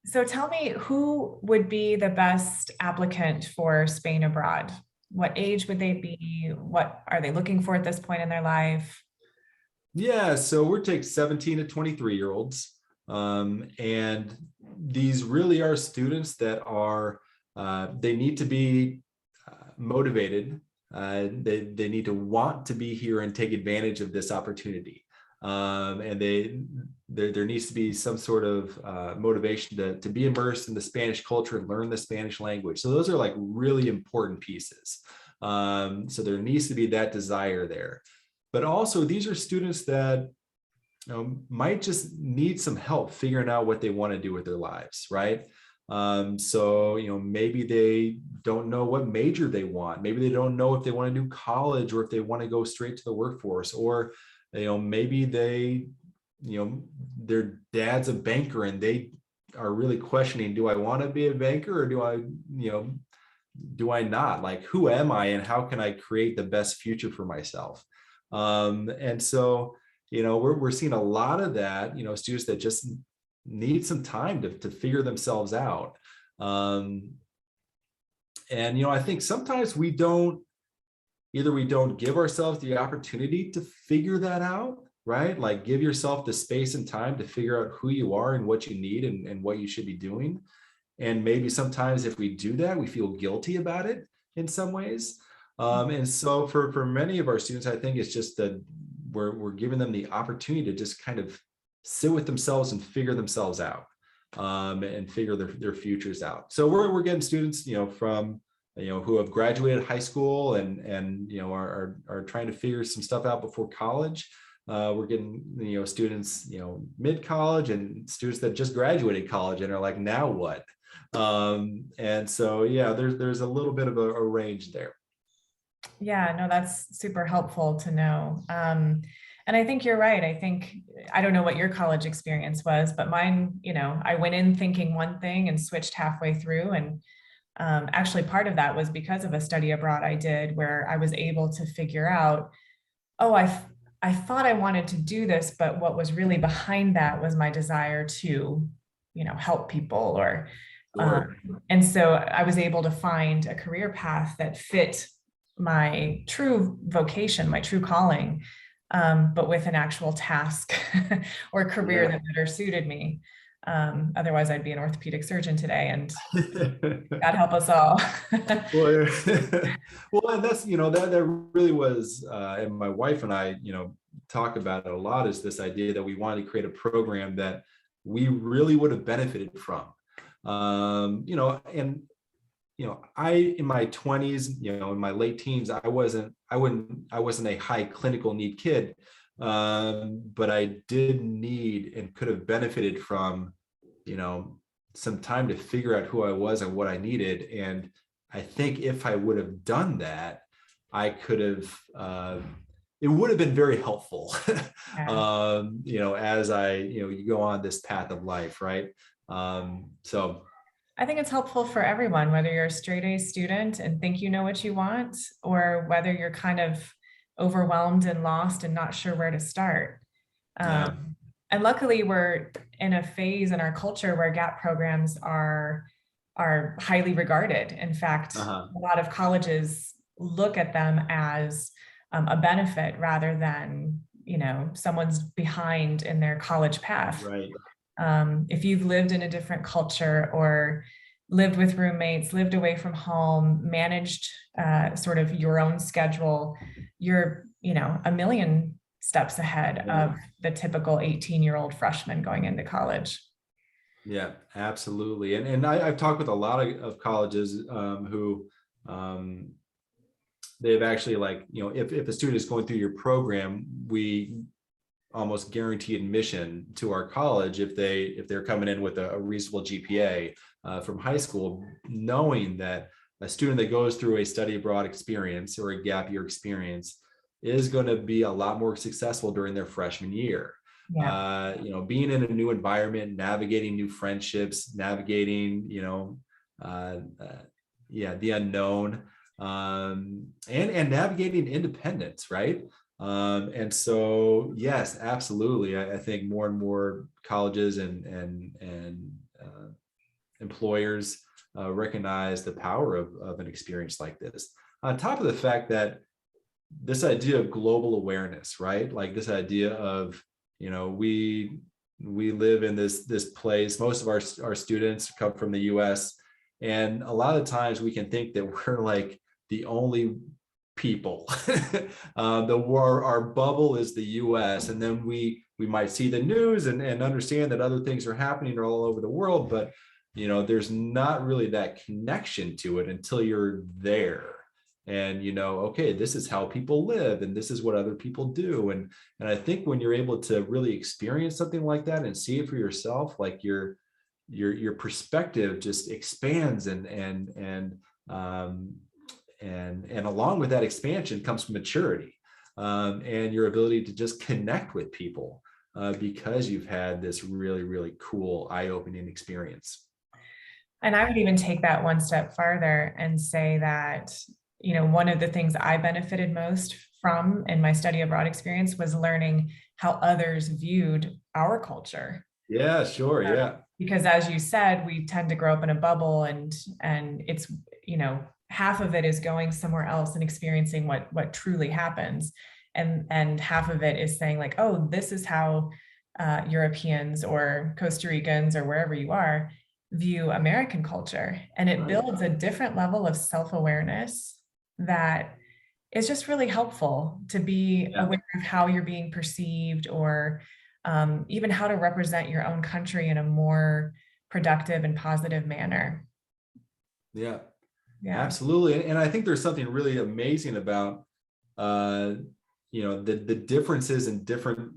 So tell me, who would be the best applicant for Spain abroad? What age would they be? What are they looking for at this point in their life? Yeah, so we're taking 17 to 23 year olds. And these really are students that are, they need to be motivated. They need to want to be here and take advantage of this opportunity. And there needs to be some sort of motivation to be immersed in the Spanish culture and learn the Spanish language. So those are like really important pieces. So there needs to be that desire there. But also, these are students that might just need some help figuring out what they want to do with their lives, right? So, maybe they don't know what major they want. Maybe they don't know if they want to do college or if they want to go straight to the workforce, or, maybe you know, their dad's a banker and they are really questioning, do I want to be a banker or do I not? Like, who am I and how can I create the best future for myself? And so, we're seeing a lot of that, students that just need some time to figure themselves out. Um, and, I think sometimes we don't give ourselves the opportunity to figure that out, right? Like, give yourself the space and time to figure out who you are and what you need and what you should be doing. And maybe sometimes if we do that, we feel guilty about it in some ways. And so for many of our students, I think it's just that we're giving them the opportunity to just kind of sit with themselves and figure themselves out, and figure their futures out. So we're getting students, from who have graduated high school and are trying to figure some stuff out before college. We're getting students mid college and students that just graduated college and are like, now what? And so yeah, there's a little bit of a range there. Yeah, no, that's super helpful to know. And I think you're right. I think, I don't know what your college experience was, but mine, I went in thinking one thing and switched halfway through. And actually, part of that was because of a study abroad I did, where I was able to figure out, oh, I thought I wanted to do this, but what was really behind that was my desire to, help people, or um, Sure. and so I was able to find a career path that fit my true vocation, my true calling, but with an actual task or career Yeah. that better suited me. Otherwise, I'd be an orthopedic surgeon today, and God help us all. Well, well, and that's that really was, and my wife and I, talk about it a lot, is this idea that we wanted to create a program that we really would have benefited from. And I in my 20s, in my late teens, I wasn't a high clinical need kid, but I did need and could have benefited from, you know, some time to figure out who I was and what I needed. And I think if I would have done that, I could have. It would have been very helpful, Yeah. as you go on this path of life, right? So I think it's helpful for everyone, whether you're a straight A student and think you know what you want, or whether you're kind of overwhelmed and lost and not sure where to start. yeah, And luckily, we're in a phase in our culture where gap programs are highly regarded. In fact, uh-huh. a lot of colleges look at them as a benefit rather than, someone's behind in their college path. Right. If you've lived in a different culture, or lived with roommates, lived away from home, managed sort of your own schedule, you're, a million steps ahead Yeah. of the typical 18-year-old freshman going into college. Yeah, absolutely. And I've talked with a lot of colleges, who, they've actually, like, if a student is going through your program, we almost guarantee admission to our college if they're coming in with a reasonable GPA, from high school, knowing that a student that goes through a study abroad experience or a gap year experience is going to be a lot more successful during their freshman year. Yeah. Being in a new environment, navigating new friendships, navigating, yeah, the unknown, and navigating independence, right? And so, yes, absolutely. I think more and more colleges and employers recognize the power of an experience like this. On top of the fact that this idea of global awareness, right? Like this idea of, we live in this place. Most of our students come from the US, and a lot of times we can think that we're like the only people. Our bubble is the US, and then we might see the news and understand that other things are happening all over the world, but there's not really that connection to it until you're there. And okay, this is how people live, and this is what other people do. And I think when you're able to really experience something like that and see it for yourself, like your perspective just expands, and along with that expansion comes maturity, and your ability to just connect with people, because you've had this really, really cool, eye-opening experience. And I would even take that one step farther and say that, one of the things I benefited most from in my study abroad experience was learning how others viewed our culture. Yeah, sure. Yeah. Because as you said, we tend to grow up in a bubble, and it's, half of it is going somewhere else and experiencing what truly happens. And half of it is saying like, oh, this is how Europeans or Costa Ricans or wherever you are view American culture. And it builds a different level of self-awareness that is just really helpful to be aware of how you're being perceived, or even how to represent your own country in a more productive and positive manner. Yeah, Yeah. absolutely. And I think there's something really amazing about, the differences in different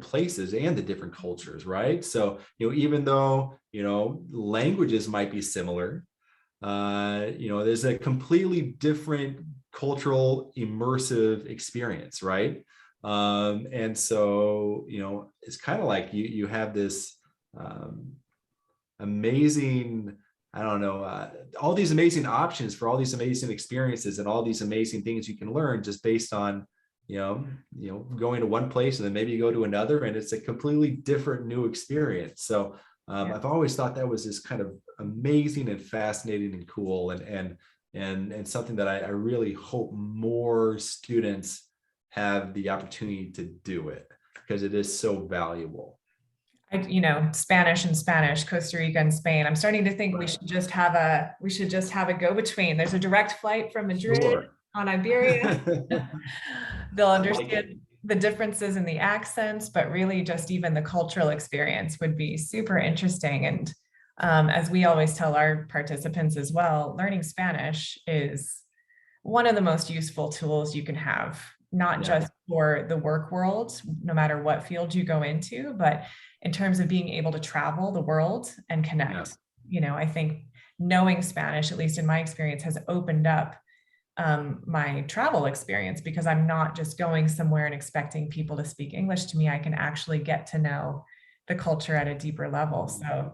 places and the different cultures, right? So, even though, languages might be similar, there's a completely different cultural immersive experience, right? And so, it's kind of like you have this amazing, I don't know, all these amazing options for all these amazing experiences and all these amazing things you can learn just based on, going to one place, and then maybe you go to another, and it's a completely different new experience. So I've always thought that was just kind of amazing and fascinating and cool, and something that I really hope more students have the opportunity to do it, because it is so valuable. Spanish and Spanish, Costa Rica and Spain. I'm starting to think we should just have a go-between. There's a direct flight from Madrid Sure. on Iberia. They'll Like understand the differences in the accents, but really just even the cultural experience would be super interesting. And as we always tell our participants as well, learning Spanish is one of the most useful tools you can have, not just for the work world, no matter what field you go into, but in terms of being able to travel the world and connect. I think knowing Spanish, at least in my experience, has opened up my travel experience, because I'm not just going somewhere and expecting people to speak English to me. I can actually get to know the culture at a deeper level. So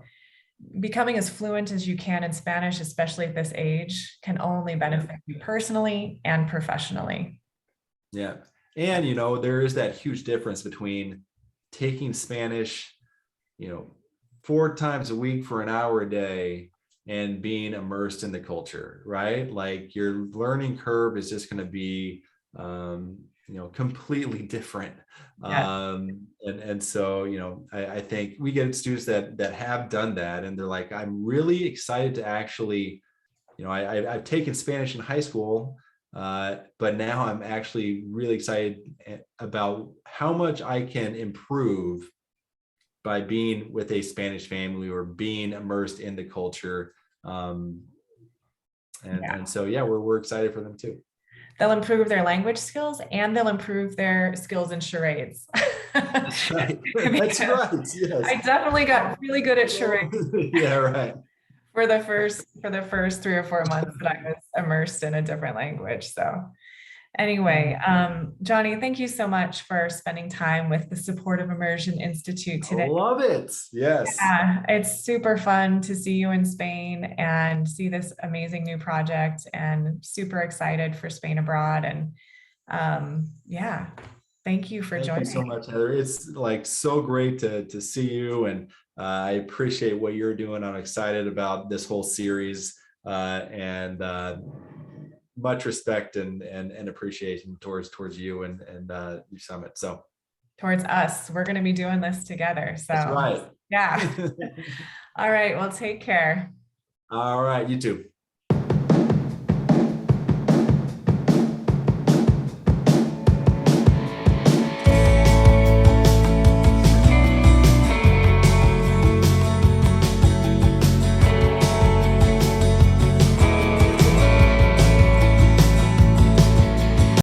becoming as fluent as you can in Spanish, especially at this age, can only benefit you personally and professionally. Yeah. And, there is that huge difference between taking Spanish, 4 times a week for an hour a day, and being immersed in the culture, right? Like your learning curve is just going to be, completely different. And so, I think we get students that have done that, and they're like, I'm really excited to actually, I've taken Spanish in high school, but now I'm actually really excited about how much I can improve by being with a Spanish family or being immersed in the culture. And so, we're excited for them too. They'll improve their language skills, and they'll improve their skills in charades. That's right. That's right. Yes. I definitely got really good at charades. Yeah, right. For the first 3 or 4 months that I was immersed in a different language. So anyway, Johnny, thank you so much for spending time with the Supportive Immersion Institute today. I love it. Yes. Yeah, it's super fun to see you in Spain and see this amazing new project, and super excited for Spain Abroad. And thank you for joining. Thank you so much, Heather. It's like so great to see you, and I appreciate what you're doing. I'm excited about this whole series, and much respect and appreciation towards you and your summit. So Towards us. We're going to be doing this together. that's So, right. yeah. All right. Well, take care. All right, you too.